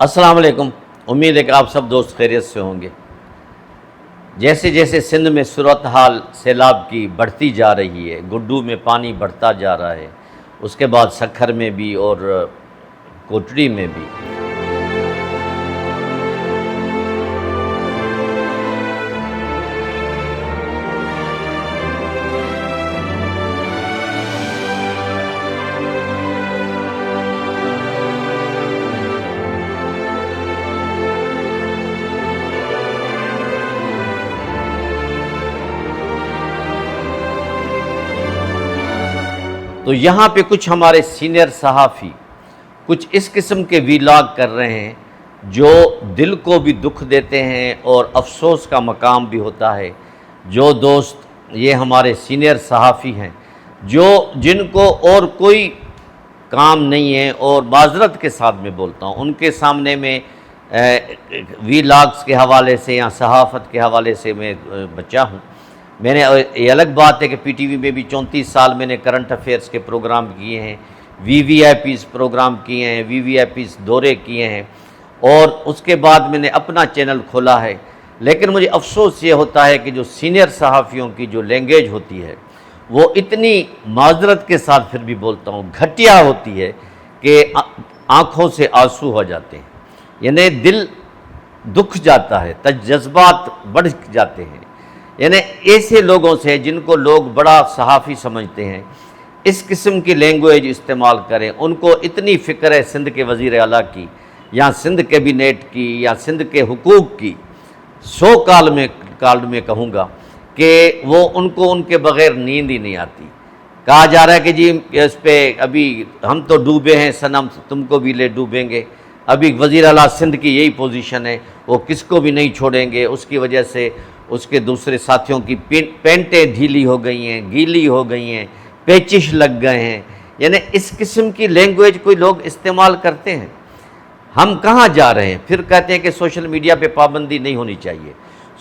السلام علیکم۔ امید ہے کہ آپ سب دوست خیریت سے ہوں گے۔ جیسے جیسے سندھ میں صورتحال سیلاب کی بڑھتی جا رہی ہے، گڈو میں پانی بڑھتا جا رہا ہے، اس کے بعد سکھر میں بھی اور کوٹڑی میں بھی، تو یہاں پہ کچھ ہمارے سینئر صحافی کچھ اس قسم کے ویلاگ کر رہے ہیں جو دل کو بھی دکھ دیتے ہیں اور افسوس کا مقام بھی ہوتا ہے۔ جو دوست یہ ہمارے سینئر صحافی ہیں جن کو اور کوئی کام نہیں ہے، اور معذرت کے ساتھ میں بولتا ہوں، ان کے سامنے میں ویلاگز کے حوالے سے یا صحافت کے حوالے سے میں بچا ہوں۔ میں نے یہ الگ بات ہے کہ پی ٹی وی میں بھی 34 سال میں نے کرنٹ افیئرس کے پروگرام کیے ہیں، وی وی آئی پیز پروگرام کیے ہیں، وی وی آئی پیز دورے کیے ہیں، اور اس کے بعد میں نے اپنا چینل کھولا ہے۔ لیکن مجھے افسوس یہ ہوتا ہے کہ جو سینئر صحافیوں کی جو لینگویج ہوتی ہے وہ اتنی معذرت کے ساتھ پھر بھی بولتا ہوں گھٹیا ہوتی ہے کہ آنکھوں سے آنسو ہو جاتے ہیں، یعنی دل دکھ جاتا ہے، جذبات بڑھ جاتے ہیں۔ یعنی ایسے لوگوں سے جن کو لوگ بڑا صحافی سمجھتے ہیں اس قسم کی لینگویج استعمال کریں، ان کو اتنی فکر ہے سندھ کے وزیر اعلیٰ کی یا سندھ کیبنٹ کی یا سندھ کے حقوق کی، 100 کال میں کہوں گا کہ وہ ان کو ان کے بغیر نیند ہی نہیں آتی۔ کہا جا رہا ہے کہ جی اس پہ ابھی ہم تو ڈوبے ہیں صنم، تم کو بھی لے ڈوبیں گے۔ ابھی وزیر اعلیٰ سندھ کی یہی پوزیشن ہے، وہ کس کو بھی نہیں چھوڑیں گے، اس کی وجہ سے اس کے دوسرے ساتھیوں کی پینٹیں ڈھیلی ہو گئی ہیں، گیلی ہو گئی ہیں، پیچش لگ گئے ہیں۔ یعنی اس قسم کی لینگویج کوئی لوگ استعمال کرتے ہیں۔ ہم کہاں جا رہے ہیں؟ پھر کہتے ہیں کہ سوشل میڈیا پہ پابندی نہیں ہونی چاہیے۔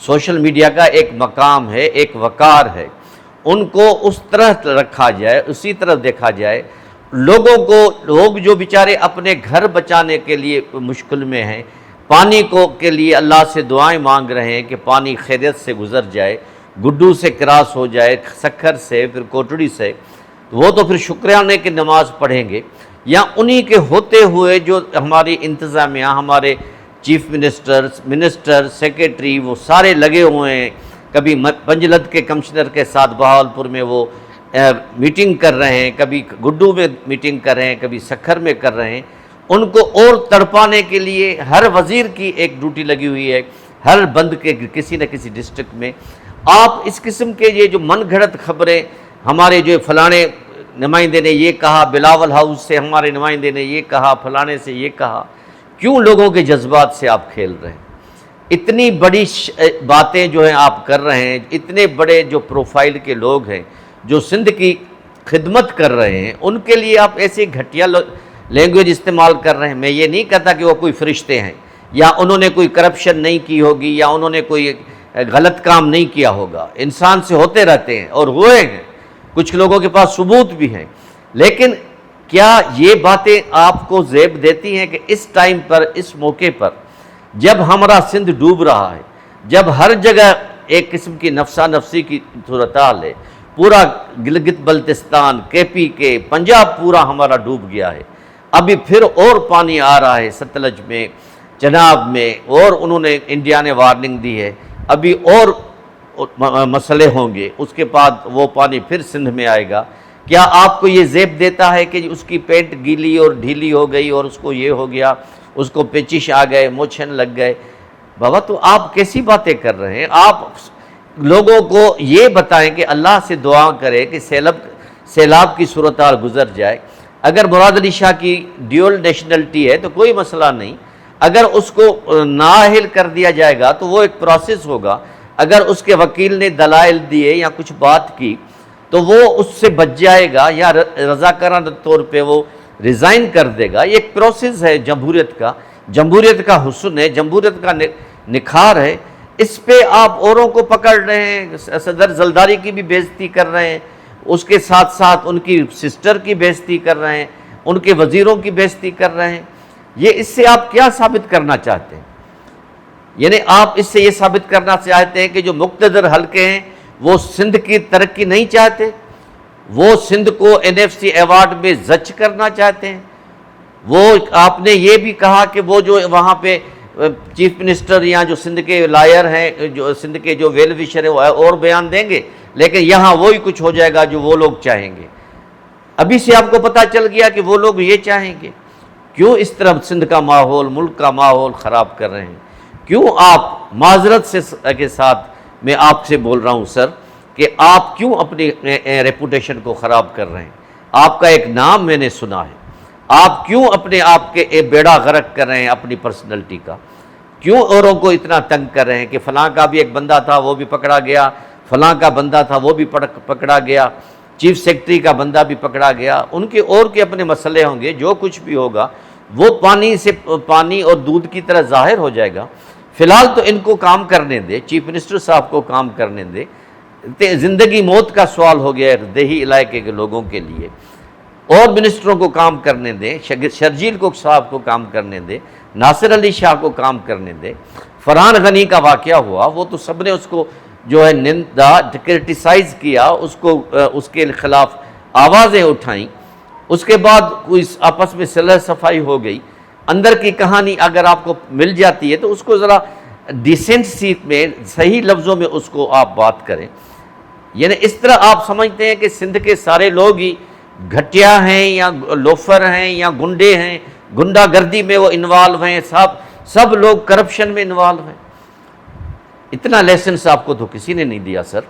سوشل میڈیا کا ایک مقام ہے، ایک وقار ہے، ان کو اس طرح رکھا جائے، اسی طرح دیکھا جائے۔ لوگ جو بیچارے اپنے گھر بچانے کے لیے مشکل میں ہیں، پانی کے لیے اللہ سے دعائیں مانگ رہے ہیں کہ پانی خیریت سے گزر جائے، گڈو سے کراس ہو جائے، سکھر سے، پھر کوٹڑی سے، وہ تو پھر شکرانے کی نماز پڑھیں گے، یا انہی کے ہوتے ہوئے جو ہماری انتظامیہ، ہمارے چیف منسٹر، سیکریٹری، وہ سارے لگے ہوئے ہیں۔ کبھی پنجلد کے کمشنر کے ساتھ بہاولپور میں وہ میٹنگ کر رہے ہیں، کبھی گڈو میں میٹنگ کر رہے ہیں، کبھی سکھر میں کر رہے ہیں۔ ان کو اور تڑپانے کے لیے ہر وزیر کی ایک ڈیوٹی لگی ہوئی ہے، ہر بند کے کسی نہ کسی ڈسٹرکٹ میں۔ آپ اس قسم کے یہ جو من گھڑت خبریں، ہمارے جو فلانے نمائندے نے یہ کہا، بلاول ہاؤس سے ہمارے نمائندے نے یہ کہا، فلانے سے یہ کہا، کیوں لوگوں کے جذبات سے آپ کھیل رہے ہیں؟ اتنی بڑی باتیں جو ہیں آپ کر رہے ہیں، اتنے بڑے جو پروفائل کے لوگ ہیں جو سندھ کی خدمت کر رہے ہیں، ان کے لیے آپ ایسے گھٹیا لینگویج استعمال کر رہے ہیں۔ میں یہ نہیں کہتا کہ وہ کوئی فرشتے ہیں، یا انہوں نے کوئی کرپشن نہیں کی ہوگی، یا انہوں نے کوئی غلط کام نہیں کیا ہوگا۔ انسان سے ہوتے رہتے ہیں اور ہوئے ہیں، کچھ لوگوں کے پاس ثبوت بھی ہیں۔ لیکن کیا یہ باتیں آپ کو زیب دیتی ہیں کہ اس ٹائم پر، اس موقع پر، جب ہمارا سندھ ڈوب رہا ہے، جب ہر جگہ ایک قسم کی نفسا نفسی کی صورتحال ہے، پورا گلگت بلتستان، کے پی کے، پنجاب پورا ہمارا ڈوب گیا ہے، ابھی پھر اور پانی آ رہا ہے ستلج میں، چناب میں، اور انہوں نے انڈیا نے وارننگ دی ہے، ابھی اور مسئلے ہوں گے، اس کے بعد وہ پانی پھر سندھ میں آئے گا۔ کیا آپ کو یہ زیب دیتا ہے کہ اس کی پینٹ گیلی اور ڈھیلی ہو گئی اور اس کو یہ ہو گیا، اس کو پیچش آ گئے، موچھن لگ گئے؟ بابا تو آپ کیسی باتیں کر رہے ہیں؟ آپ لوگوں کو یہ بتائیں کہ اللہ سے دعا کرے کہ سیلاب کی صورتحال گزر جائے۔ اگر مراد علی شاہ کی ڈیول نیشنلٹی ہے تو کوئی مسئلہ نہیں، اگر اس کو نااہل کر دیا جائے گا تو وہ ایک پروسیس ہوگا۔ اگر اس کے وکیل نے دلائل دیے یا کچھ بات کی تو وہ اس سے بچ جائے گا، یا رضاکارانہ طور پہ وہ ریزائن کر دے گا۔ یہ ایک پروسیس ہے جمہوریت کا حسن ہے، جمہوریت کا نکھار ہے۔ اس پہ آپ اوروں کو پکڑ رہے ہیں، صدر زلداری کی بھی بے عزتی کر رہے ہیں، اس کے ساتھ ساتھ ان کی سسٹر کی بے عزتی کر رہے ہیں، ان کے وزیروں کی بے عزتی کر رہے ہیں۔ یہ اس سے آپ کیا ثابت کرنا چاہتے ہیں؟ یعنی آپ اس سے یہ ثابت کرنا چاہتے ہیں کہ جو مقتدر حلقے ہیں وہ سندھ کی ترقی نہیں چاہتے، وہ سندھ کو NFC ایوارڈ میں زچ کرنا چاہتے ہیں؟ وہ آپ نے یہ بھی کہا کہ وہ جو وہاں پہ چیف منسٹر یا جو سندھ کے لائر ہیں، جو سندھ کے جو ویل وشر ہیں وہ اور بیان دیں گے، لیکن یہاں وہی کچھ ہو جائے گا جو وہ لوگ چاہیں گے۔ ابھی سے آپ کو پتہ چل گیا کہ وہ لوگ یہ چاہیں گے۔ کیوں اس طرح سندھ کا ماحول، ملک کا ماحول خراب کر رہے ہیں؟ کیوں آپ معذرت کے ساتھ میں آپ سے بول رہا ہوں سر کہ آپ کیوں اپنی ریپوٹیشن کو خراب کر رہے ہیں؟ آپ کا ایک نام میں نے سنا ہے، آپ کیوں اپنے آپ کے بیڑا غرق کر رہے ہیں اپنی پرسنلٹی کا؟ کیوں اوروں کو اتنا تنگ کر رہے ہیں کہ فلاں کا بھی ایک بندہ تھا وہ بھی پکڑا گیا، فلاں کا بندہ تھا وہ بھی پکڑا گیا، چیف سیکرٹری کا بندہ بھی پکڑا گیا؟ ان کے اور کے اپنے مسئلے ہوں گے، جو کچھ بھی ہوگا وہ پانی اور دودھ کی طرح ظاہر ہو جائے گا۔ فی الحال تو ان کو کام کرنے دے، چیف منسٹر صاحب کو کام کرنے دے۔ زندگی موت کا سوال ہو گیا ہے دیہی علاقے کے لوگوں کے لیے، اور منسٹروں کو کام کرنے دیں، شرجیل کو صاحب کو کام کرنے دیں، ناصر علی شاہ کو کام کرنے دیں۔ فرحان غنی کا واقعہ ہوا، وہ تو سب نے اس کو جو ہے نندا کرٹیسائز کیا، اس کے خلاف آوازیں اٹھائیں۔ اس کے بعد کوئی آپس میں صلح صفائی ہو گئی۔ اندر کی کہانی اگر آپ کو مل جاتی ہے تو اس کو ذرا ڈیسنٹ سیٹ میں صحیح لفظوں میں اس کو آپ بات کریں۔ یعنی اس طرح آپ سمجھتے ہیں کہ سندھ کے سارے لوگ ہی گھٹیا ہیں یا لوفر ہیں یا گنڈے ہیں، گنڈا گردی میں وہ انوالو ہیں، سب لوگ کرپشن میں انوالو ہیں؟ اتنا لیسنس آپ کو تو کسی نے نہیں دیا سر۔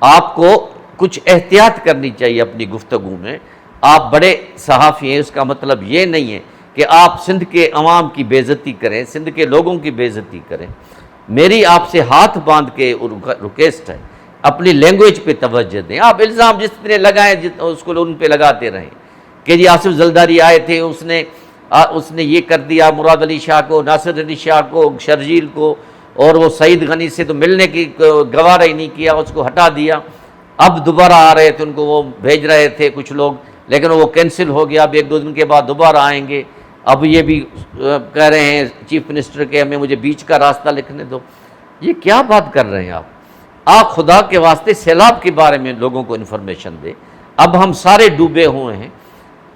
آپ کو کچھ احتیاط کرنی چاہیے اپنی گفتگو میں۔ آپ بڑے صحافی ہیں، اس کا مطلب یہ نہیں ہے کہ آپ سندھ کے عوام کی بے عزتی کریں، سندھ کے لوگوں کی بے عزتی کریں۔ میری آپ سے ہاتھ باندھ کے ریکویسٹ ہے، اپنی لینگویج پہ توجہ دیں۔ آپ الزام جتنے لگائیں اس کو ان پہ لگاتے رہیں کہ جی آصف زلداری آئے تھے، اس نے یہ کر دیا مراد علی شاہ کو، ناصر علی شاہ کو، شرجیل کو، اور وہ سعید غنی سے تو ملنے کی گوارہ ہی نہیں کیا، اس کو ہٹا دیا۔ اب دوبارہ آ رہے تھے، ان کو وہ بھیج رہے تھے کچھ لوگ، لیکن وہ کینسل ہو گیا۔ اب ایک دو دن کے بعد دوبارہ آئیں گے۔ اب یہ بھی کہہ رہے ہیں چیف منسٹر کہ مجھے بیچ کا راستہ لکھنے دو۔ یہ کیا بات کر رہے ہیں آپ خدا کے واسطے سیلاب کے بارے میں لوگوں کو انفارمیشن دیں۔ اب ہم سارے ڈوبے ہوئے ہیں،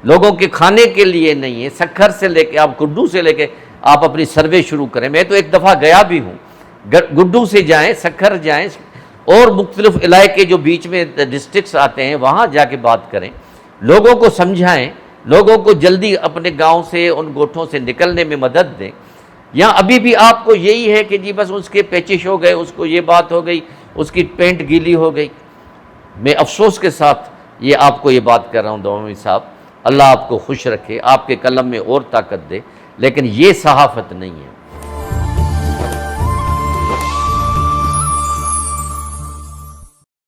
لوگوں کے کھانے کے لیے نہیں ہے۔ سکھر سے لے کے آپ گڈو سے لے کے آپ اپنی سروے شروع کریں۔ میں تو ایک دفعہ گیا بھی ہوں، گڈو سے جائیں، سکھر جائیں، اور مختلف علاقے جو بیچ میں ڈسٹرکٹس آتے ہیں وہاں جا کے بات کریں، لوگوں کو سمجھائیں، لوگوں کو جلدی اپنے گاؤں سے ان گوٹھوں سے نکلنے میں مدد دیں۔ یا ابھی بھی آپ کو یہی ہے کہ جی بس اس کے پیچش ہو گئے، اس کو یہ بات ہو گئی، اس کی پینٹ گیلی ہو گئی۔ میں افسوس کے ساتھ یہ آپ کو یہ بات کر رہا ہوں دومی صاحب، اللہ آپ کو خوش رکھے، آپ کے قلم میں اور طاقت دے، لیکن یہ صحافت نہیں ہے۔